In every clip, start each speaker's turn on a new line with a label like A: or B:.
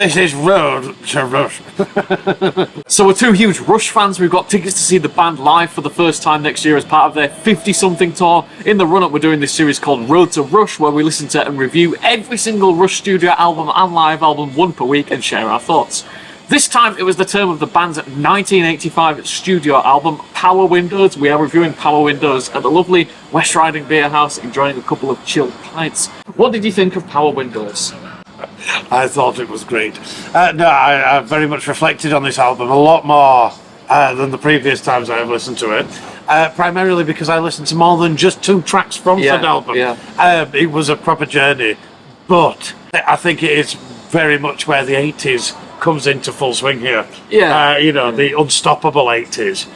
A: This is Road to Rush.
B: So we're two huge Rush fans. We've got tickets to see the band live for the first time next year as part of their 50-something tour. In the run-up, we're doing this series called Road to Rush, where we listen to and review every single Rush studio album and live album one per week and share our thoughts. This time it was the term of the band's 1985 studio album, Power Windows. We are reviewing Power Windows at the lovely West Riding Beer House, enjoying a couple of chilled pints. What did you think of Power Windows?
A: I thought it was great. I very much reflected on this album a lot more than the previous times I have listened to it. Primarily because I listened to more than just 2 tracks from that album. It was a proper journey, but I think it is very much where the 80s comes into full swing here. The unstoppable 80s.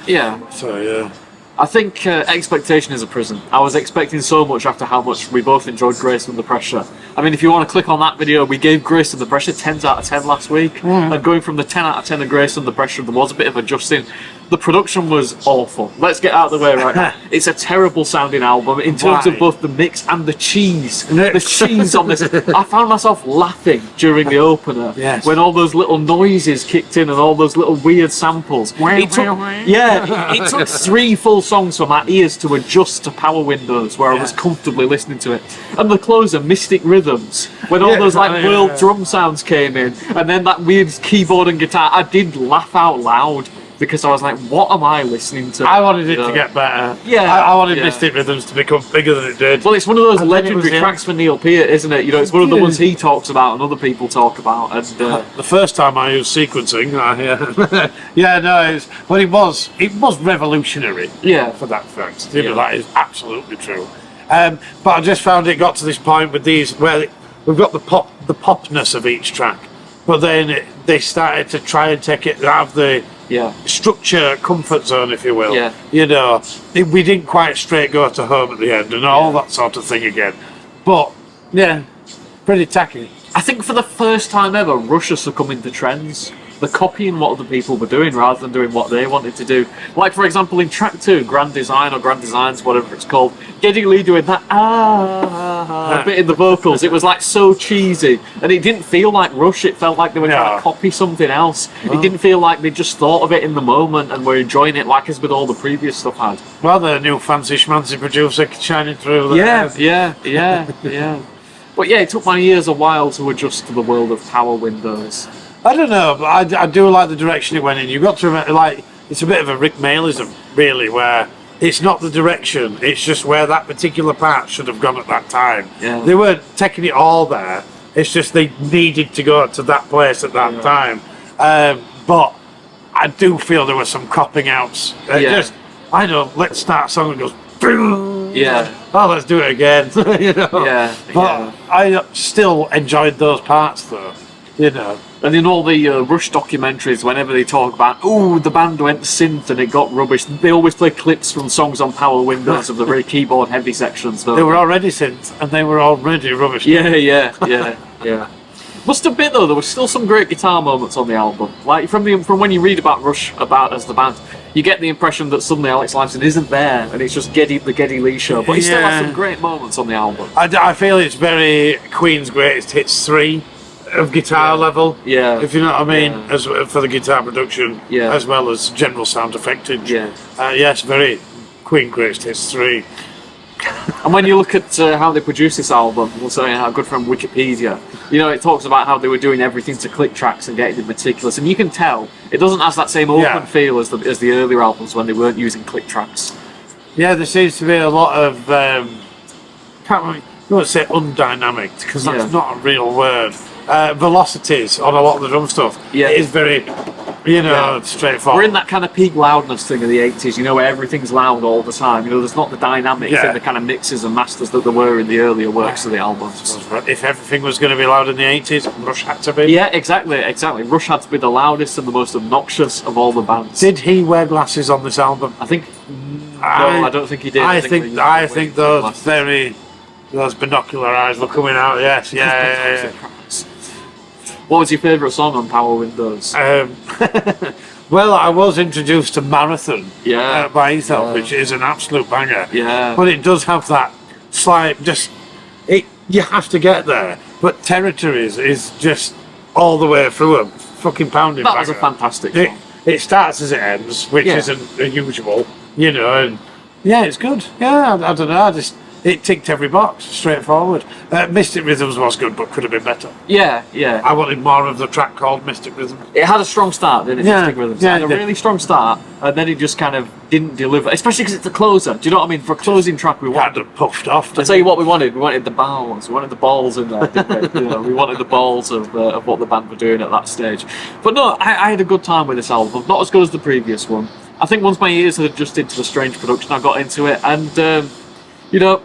A: So
B: I think expectation is a prison. I was expecting so much after how much we both enjoyed Grace Under Pressure. I mean, if you want to click on that video, we gave Grace Under Pressure 10s out of 10 last week. And going from the 10 out of 10 of Grace Under Pressure, there was a bit of adjusting. The production was awful. Let's get out of the way right now. It's a terrible sounding album in terms of both the mix and the cheese. The cheese on this. I found myself laughing during the opener when all those little noises kicked in and all those little weird samples. It took 3 full songs for my ears to adjust to Power Windows, where I was comfortably listening to it. And the closer, Mystic Rhythms, when all those world drum sounds came in, and then that weird keyboard and guitar, I did laugh out loud. Because I was like, what am I listening to?
A: I wanted it to get better. I wanted Mystic Rhythms to become bigger than it did.
B: Well, it's one of those legendary tracks for Neil Peart, isn't it? You know, it's one of the ones he talks about and other people talk about. And
A: the first time I used sequencing, it was revolutionary. For that fact. That is absolutely true. But I just found it got to this point with these where we've got the popness of each track, but then they started to try and take it out of the structure comfort zone, if you will. We didn't quite straight go to home at the end and all that sort of thing again, but pretty tacky.
B: I think for the first time ever, Rush are succumbing to trends. They're copying what other people were doing rather than doing what they wanted to do. Like, for example, in track 2, Grand Design or Grand Designs, whatever it's called, Geddy Lee doing that bit in the vocals. It was like so cheesy, and it didn't feel like Rush. It felt like they were trying to copy something else. It didn't feel like they just thought of it in the moment and were enjoying it like as with all the previous stuff had.
A: Well, the new fancy schmancy producer shining through there.
B: But it took my ears a while to adjust to the world of Power Windows.
A: I don't know, but I do like the direction it went in. You've got to remember, it's a bit of a Rick Maylism, really, where it's not the direction, it's just where that particular part should have gone at that time. They weren't taking it all there, it's just they needed to go to that place at that time. But I do feel there were some copping outs. Let's start a song that goes, oh, let's do it again. But I still enjoyed those parts, though.
B: And in all the Rush documentaries, whenever they talk about, the band went synth and it got rubbish, they always play clips from songs on Power Windows of the very keyboard heavy sections.
A: They were already synth and they were already rubbish.
B: Must admit though, there were still some great guitar moments on the album. Like from when you read about Rush as the band, you get the impression that suddenly Alex Lifeson isn't there and it's just the Geddy Lee show. But he still has some great moments on the album.
A: I feel it's very Queen's Greatest Hits 3 of guitar level, if you know what I mean, as for the guitar production, as well as general sound effectage. Yes, very Queen Greatest Hits 3.
B: And when you look at how they produced this album, we'll say our good friend Wikipedia, it talks about how they were doing everything to click tracks and getting it meticulous, and you can tell it doesn't have that same open feel as the earlier albums when they weren't using click tracks. There seems to be a lot of
A: you won't say undynamic because that's not a real word. Velocities on a lot of the drum stuff. It is very, straightforward.
B: We're in that kind of peak loudness thing of the 80s, where everything's loud all the time. There's not the dynamics in the kind of mixes and masters that there were in the earlier works of the albums.
A: If everything was going to be loud in the 80s, Rush had to be.
B: Yeah, exactly. Rush had to be the loudest and the most obnoxious of all the bands.
A: Did he wear glasses on this album?
B: I think. No, I don't think he did.
A: I think those binocular eyes were coming out. Yes, yeah.
B: What was your favourite song on Power Windows?
A: Well, I was introduced to Marathon by Ethel, which is an absolute banger. But it does have that slight, you have to get there. But Territories is just all the way through them, fucking pounding.
B: That was a fantastic song.
A: It starts as it ends, which isn't usual, you know, and yeah, it's good. Yeah, I don't know, it ticked every box, straightforward. Mystic Rhythms was good, but could have been better.
B: Yeah.
A: I wanted more of the track called Mystic Rhythms.
B: It had a strong start, didn't it?
A: Yeah,
B: Mystic Rhythms.
A: yeah,
B: It had a really strong start, and then it just kind of didn't deliver, especially because it's a closer. Do you know what I mean? For a closing track, we wanted...
A: Kind of puffed off.
B: I'll tell you what we wanted. We wanted the balls. We wanted the balls in there, didn't we? You know, we wanted the balls of what the band were doing at that stage. But no, I had a good time with this album. Not as good as the previous one. I think once my ears had adjusted to the strange production, I got into it. And, you know,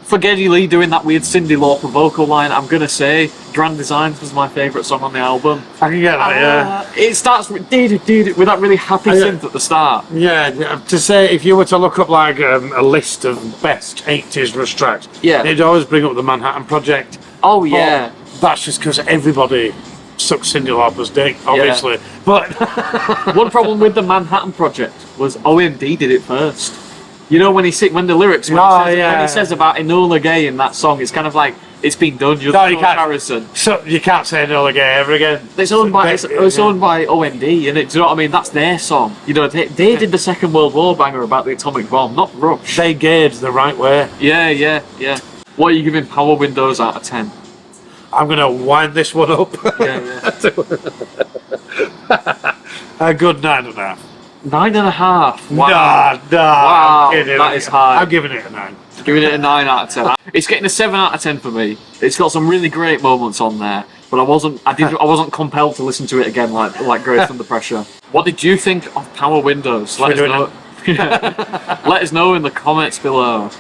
B: for Geddy Lee doing that weird Cyndi Lauper vocal line, I'm going to say Grand Designs was my favourite song on the album.
A: I can get that, yeah.
B: It starts with with that really happy synth at the start.
A: Yeah, to say, if you were to look up like a list of best 80s Rush tracks, it'd always bring up the Manhattan Project.
B: Oh, yeah.
A: But that's just because everybody sucks Cyndi Lauper's dick, obviously.
B: Yeah.
A: But
B: one problem with the Manhattan Project was OMD did it first. You know, when he says about Enola Gay in that song, it's kind of like, it's been done. You're the comparison.
A: So you can't say Enola Gay ever again.
B: It's owned by OMD, and do you know what I mean? That's their song. You know, they did the Second World War banger about the atomic bomb, not Rush.
A: They gauge the right way.
B: Yeah. What are you giving Power Windows out of 10?
A: I'm going to wind this one up.
B: Yeah.
A: A good 9.5.
B: 9.5.
A: Wow. Nah,
B: wow,
A: I'm kidding.
B: that is high.
A: I'm giving it a 9.
B: Giving it a 9 out of 10. It's getting a 7 out of 10 for me. It's got some really great moments on there, but I wasn't compelled to listen to it again like Grace Under Pressure. What did you think of Power Windows? Let us know. Let us know in the comments below.